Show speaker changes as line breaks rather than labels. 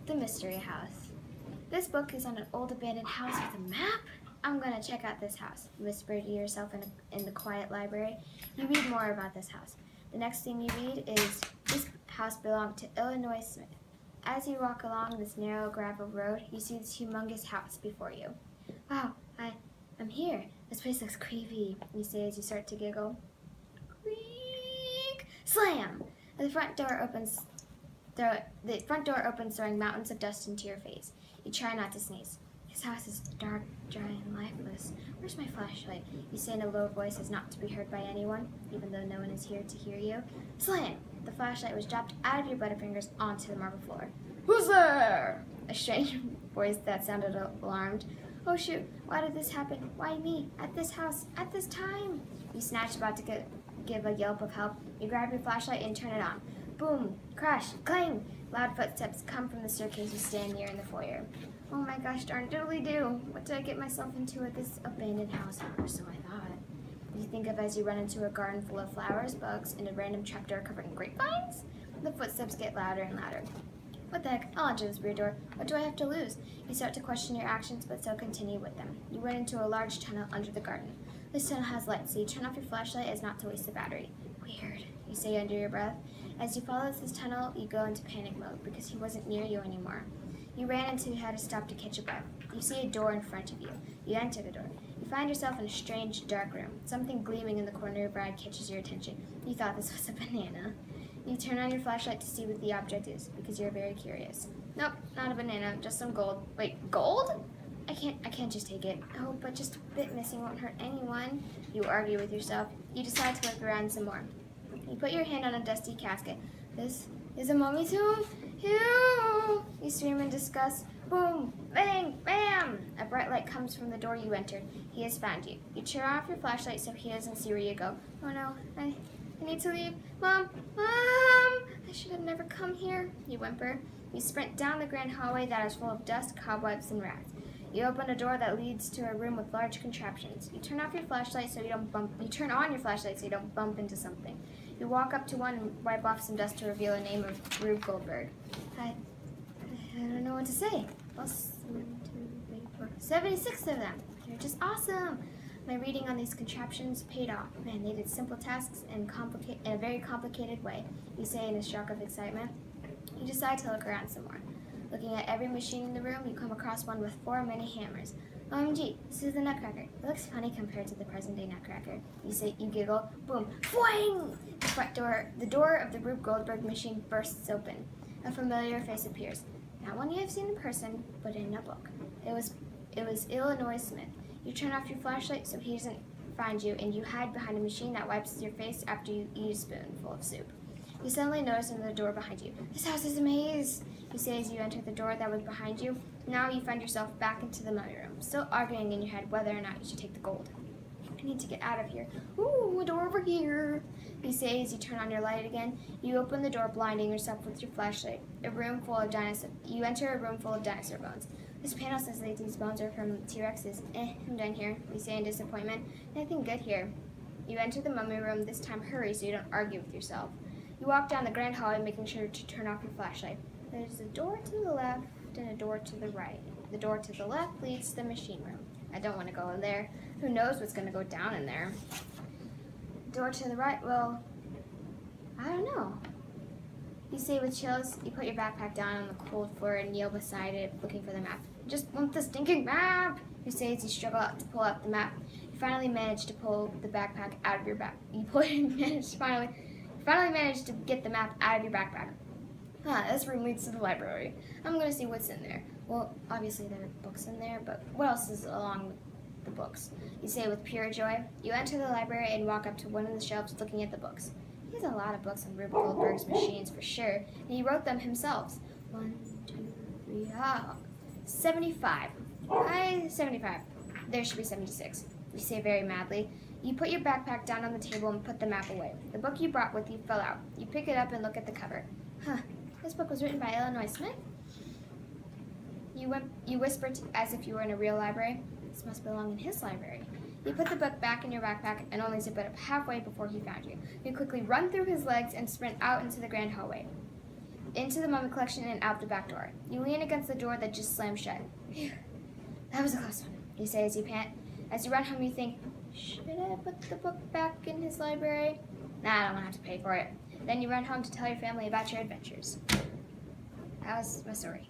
The Mystery House. This book is on an old abandoned house with a map. I'm gonna check out this house, you whisper to yourself in the quiet library. You read more about this house. The next thing you read is, this house belonged to Illinois Smith. As you walk along this narrow gravel road, you see this humongous house before you. Wow, I'm here. This place looks creepy, you say as you start to giggle. Creak! Slam! The front door opens. The front door opens, throwing mountains of dust into your face. You try not to sneeze. This house is dark, dry, and lifeless. Where's my flashlight? You say in a low voice as not to be heard by anyone, even though no one is here to hear you. Slam! The flashlight was dropped out of your butterfingers onto the marble floor. Who's there? A strange voice that sounded alarmed. Oh shoot, why did this happen? Why me? At this house? At this time? You snatch, about to give a yelp of help. You grab your flashlight and turn it on. Boom! Crash! Clang! Loud footsteps come from the staircase you stand near in the foyer. Oh my gosh darn diddly-do! What did I get myself into at this abandoned house? Or so I thought. You think of as you run into a garden full of flowers, bugs, and a random trapdoor covered in grapevines? The footsteps get louder and louder. What the heck? I'll enter this weird door. What do I have to lose? You start to question your actions, but still continue with them. You run into a large tunnel under the garden. This tunnel has light, so you turn off your flashlight as not to waste the battery. Weird, you say under your breath. As you follow this tunnel, you go into panic mode because he wasn't near you anymore. You ran until you had to stop to catch your breath. You see a door in front of you. You enter the door. You find yourself in a strange, dark room. Something gleaming in the corner of your eye catches your attention. You thought this was a banana. You turn on your flashlight to see what the object is because you're very curious. Nope, not a banana, just some gold. Wait, gold? I can't just take it. Oh, but just a bit missing won't hurt anyone. You argue with yourself. You decide to look around some more. You put your hand on a dusty casket. This is a mummy tomb? Ew! You scream in disgust. Boom! Bang! Bam! A bright light comes from the door you entered. He has found you. You turn off your flashlight so he doesn't see where you go. Oh no, I need to leave. Mom! Mom! I should have never come here, you whimper. You sprint down the grand hallway that is full of dust, cobwebs, and rats. You open a door that leads to a room with large contraptions. You turn on your flashlight so you don't bump into something. You walk up to one and wipe off some dust to reveal the name of Rube Goldberg. I don't know what to say. Well, 76 of them. They're just awesome. My reading on these contraptions paid off. Man, they did simple tasks in a very complicated way, you say in a shock of excitement. You decide to look around some more. Looking at every machine in the room, you come across one with 4 mini hammers. OMG, this is the Nutcracker. It looks funny compared to the present-day Nutcracker. You giggle. Boom. Boing! The door of the Rube Goldberg machine bursts open. A familiar face appears. Not one you have seen in person, but in a book. It was Illinois Smith. You turn off your flashlight so he doesn't find you, and you hide behind a machine that wipes your face after you eat a spoonful of soup. You suddenly notice another door behind you. This house is a maze, you say as you enter the door that was behind you. Now you find yourself back into the mummy room, still arguing in your head whether or not you should take the gold. I need to get out of here. Ooh, a door over here, you say as you turn on your light again. You open the door, blinding yourself with your flashlight. You enter a room full of dinosaur bones. This panel says that these bones are from T-Rexes. I'm done here, you say in disappointment. Nothing good here. You enter the mummy room, this time hurry so you don't argue with yourself. You walk down the grand hallway, making sure to turn off your flashlight. There's a door to the left and a door to the right. The door to the left leads to the machine room. I don't want to go in there. Who knows what's going to go down in there? Door to the right, well, I don't know. You say with chills. You put your backpack down on the cold floor and kneel beside it, looking for the map. Just want the stinking map, you say as you struggle out to pull out the map. You finally manage to pull the backpack out of your back. Finally managed to get the map out of your backpack. This room leads to the library. I'm going to see what's in there. Well, obviously there are books in there, but what else is along with the books? You say with pure joy. You enter the library and walk up to one of the shelves looking at the books. He has a lot of books on Rube Goldberg's machines for sure, and he wrote them himself. 1, 2, 3, 75. 75. There should be 76. You say very madly. You put your backpack down on the table and put the map away. The book you brought with you fell out. You pick it up and look at the cover. This book was written by Illinois Smith? You whisper as if you were in a real library. This must belong in his library. You put the book back in your backpack and only zip it up halfway before he found you. You quickly run through his legs and sprint out into the grand hallway. into the mummy collection and out the back door. You lean against the door that just slammed shut. Phew, that was a close one, you say as you pant. As you run home, you think, should I put the book back in his library? Nah, I don't want to have to pay for it. Then you run home to tell your family about your adventures. That was my story.